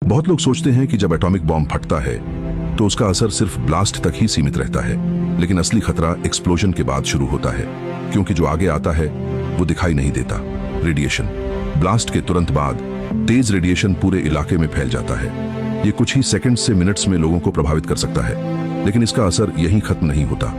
बहुत लोग सोचते हैं कि जब एटॉमिक बॉम्ब फटता है तो उसका असर सिर्फ ब्लास्ट तक ही सीमित रहता है, लेकिन असली खतरा एक्सप्लोजन के बाद शुरू होता है, क्योंकि जो आगे आता है वो दिखाई नहीं देता। रेडिएशन। ब्लास्ट के तुरंत बाद तेज रेडिएशन पूरे इलाके में फैल जाता है। ये कुछ ही सेकंड से मिनट्स में लोगों को प्रभावित कर सकता है, लेकिन इसका असर यहीं खत्म नहीं होता।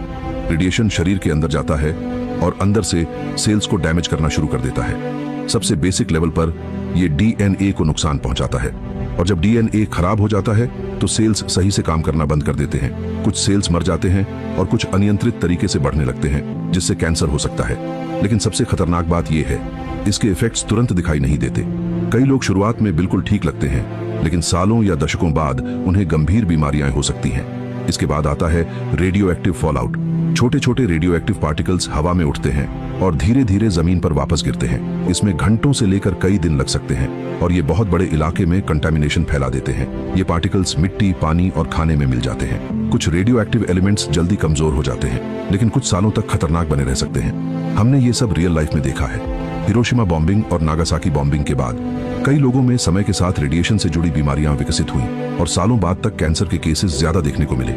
रेडिएशन शरीर के अंदर जाता है और अंदर से सेल्स को डैमेज करना शुरू कर देता है। सबसे बेसिक लेवल पर यह डीएनए को नुकसान पहुंचाता है, और जब डीएनए खराब हो जाता है तो सेल्स सही से काम करना बंद कर देते हैं। कुछ सेल्स मर जाते हैं और कुछ अनियंत्रित तरीके से बढ़ने लगते हैं, जिससे कैंसर हो सकता है। लेकिन सबसे खतरनाक बात यह है, इसके इफेक्ट्स तुरंत दिखाई नहीं देते। कई लोग शुरुआत में बिल्कुल ठीक लगते हैं, लेकिन सालों या दशकों बाद उन्हें गंभीर बीमारियां हो सकती हैं। इसके बाद आता है रेडियो एक्टिव फॉलआउट। छोटे छोटे रेडियो एक्टिव पार्टिकल्स हवा में उठते हैं और धीरे धीरे जमीन पर वापस गिरते हैं। इसमें घंटों से लेकर कई दिन लग सकते हैं और ये बहुत बड़े इलाके में कंटामिनेशन फैला देते हैं। ये पार्टिकल्स मिट्टी, पानी और खाने में मिल जाते हैं। कुछ रेडियो एक्टिव एलिमेंट्स जल्दी कमजोर हो जाते हैं, लेकिन कुछ सालों तक खतरनाक बने रह सकते हैं। हमने ये सब रियल लाइफ में देखा है। हिरोशिमा बॉम्बिंग और नागासाकी बॉम्बिंग के बाद कई लोगों में समय के साथ रेडिएशन से जुड़ी बीमारियां विकसित हुई और सालों बाद तक कैंसर के केसेस ज्यादा देखने को मिले।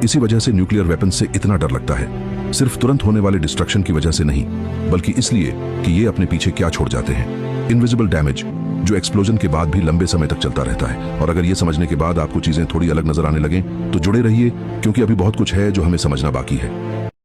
इसी वजह से न्यूक्लियर वेपन से इतना डर लगता है, सिर्फ तुरंत होने वाले डिस्ट्रक्शन की वजह से नहीं, बल्कि इसलिए कि ये अपने पीछे क्या छोड़ जाते हैं। इनविजिबल डैमेज, जो एक्सप्लोजन के बाद भी लंबे समय तक चलता रहता है। और अगर ये समझने के बाद आपको चीजें थोड़ी अलग नजर आने लगें तो जुड़े रहिए, क्योंकि अभी बहुत कुछ है जो हमें समझना बाकी है।